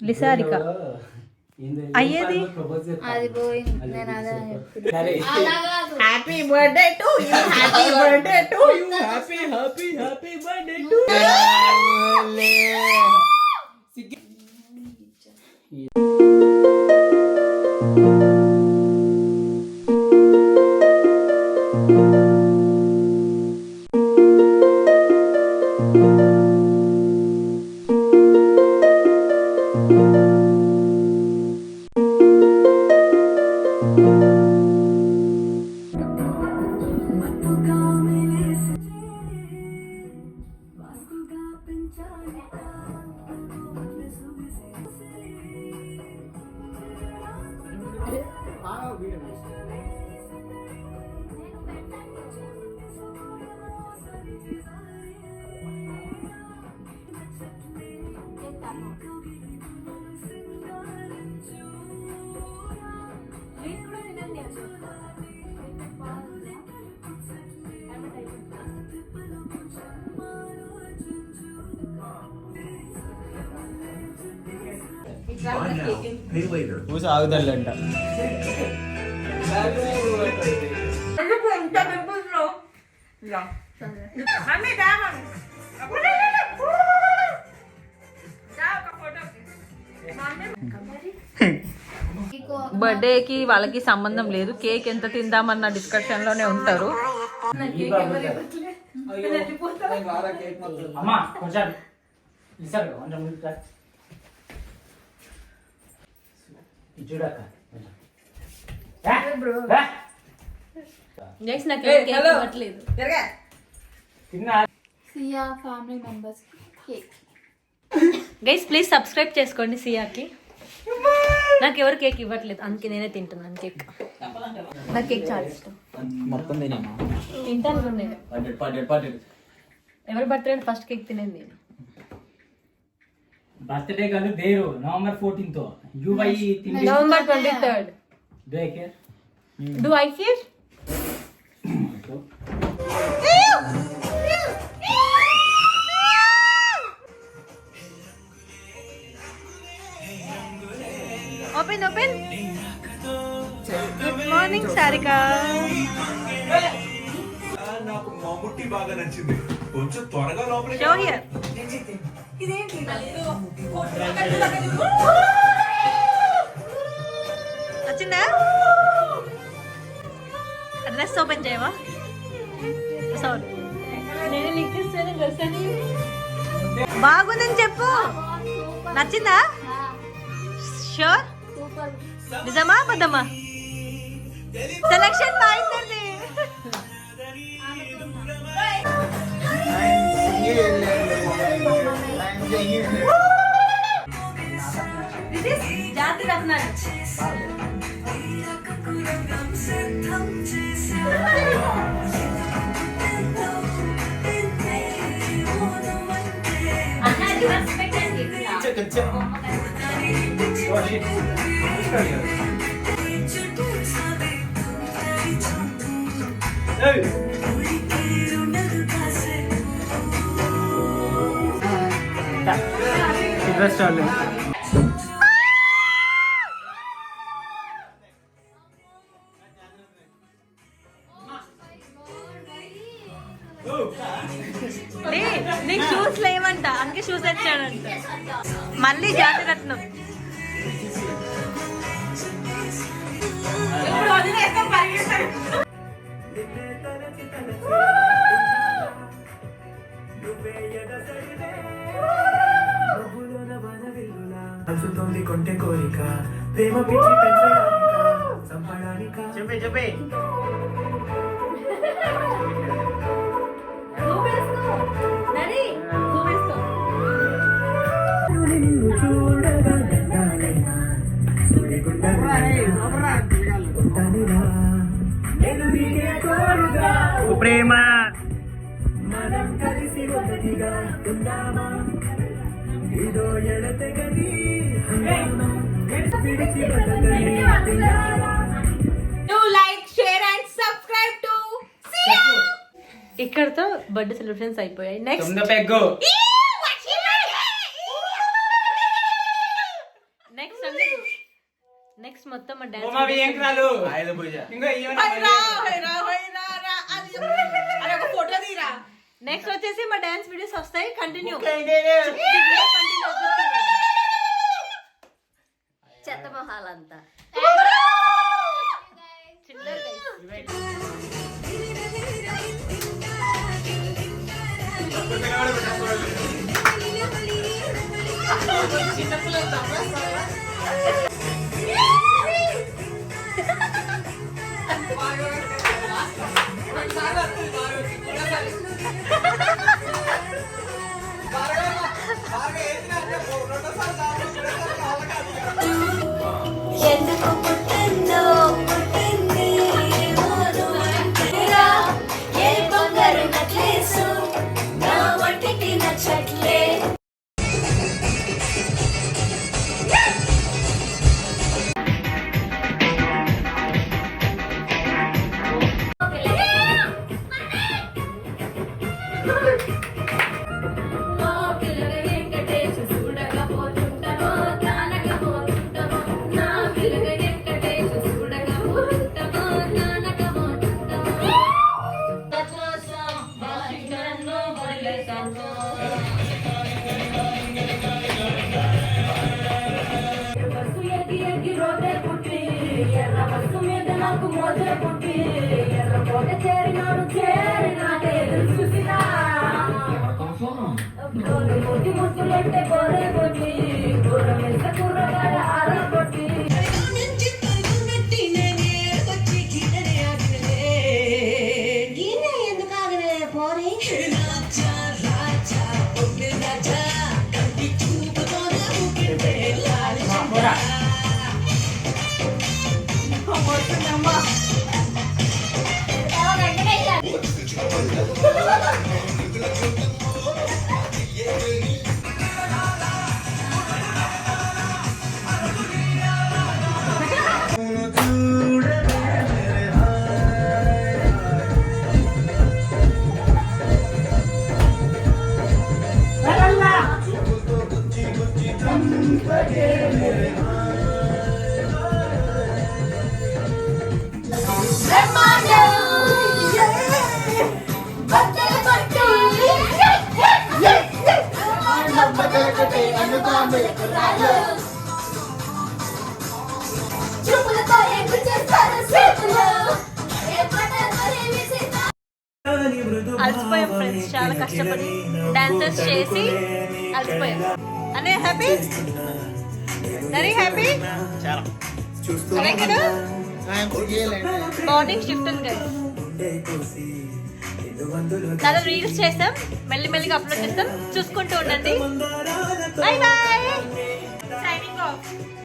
లిసారిక అయ్యేది అది పోయింది. నేను అదే happy birthday to you, happy birthday to you, happy happy happy birthday to ఆగుదలంట. బర్త్డే కి వాళ్ళకి సంబంధం లేదు, కేక్ ఎంత తిందామన్న డిస్కషన్ లోనే ఉంటారు. గైస్ ప్లీజ్ సబ్స్క్రైబ్ చేసుకోండి సియాకి. నాకు ఎవరు కేక్ ఇవ్వట్లేదు, అందుకే నేనే తింటున్నాను కేక్. నాకు కేక్ చాలా ఇష్టం. తింటాను. ఎవరి బర్త్డే ఫస్ట్ కేక్ తినేది నేను. బర్త్డే కాదు వేరు, November 14th November 23rd. Do I care? Open. Good morning, Sarika. నాకు మాముట్టి బాగా నచ్చింది, కొంచెం త్వరగా లోపలికి. Show here. వచ్చిందా? డ్రెస్ ఓపెన్ చేయవా? సారీ, నేను లిఖిస్తాను డ్రెస్ అని. బాగుందని చెప్పు. నచ్చిందా? షూర్? నిజమా అబద్ధమా? సెలక్షన్ బాగుందండి. జాతి రత్నాలు. నీకు షూస్ లేవంట, అందుకే షూస్ తెచ్చాడంట. మళ్ళీ జాతిరత్నం. కొంటే కోరిక ప్రేమ చెప్పే ప్రేమ మనం కలిసి ఒకటిగా ఉందామా, ఇదో ఎడతెగని ఇక్కడతో బర్త్డే సెలబ్రేషన్స్ అయిపోయాయి. నెక్స్ట్ నెక్స్ట్ మొత్తం మా ఉమావి ఏం డాన్స్ రాలు ఆయుధ పూజ ఇంకో ఏమన్నా నెక్స్ట్ వచ్చేసి మా డాన్స్ వీడియోస్ వస్తాయి కంటిన్యూ చెత్త మొహాలంతా ఎందుకు పుట్టిందో పుట్టింది ఏ బంగారు నక్లేసు నా వంటికి నచ్చట్లే అలసిపోయాం ఫ్రెండ్స్, చాలా కష్టపడి డాన్సెస్ చేసి అలసిపోయాం. అనే హ్యాపీ, వెరీ హ్యాపీ. అదే కదా మార్నింగ్ షిఫ్ట్ ఉంది కదా, చాలా రీల్స్ చేస్తాం, మెల్లిమెల్లిగా అప్లోడ్ చేస్తాం, చూసుకుంటూ ఉండండి. By by, signing off.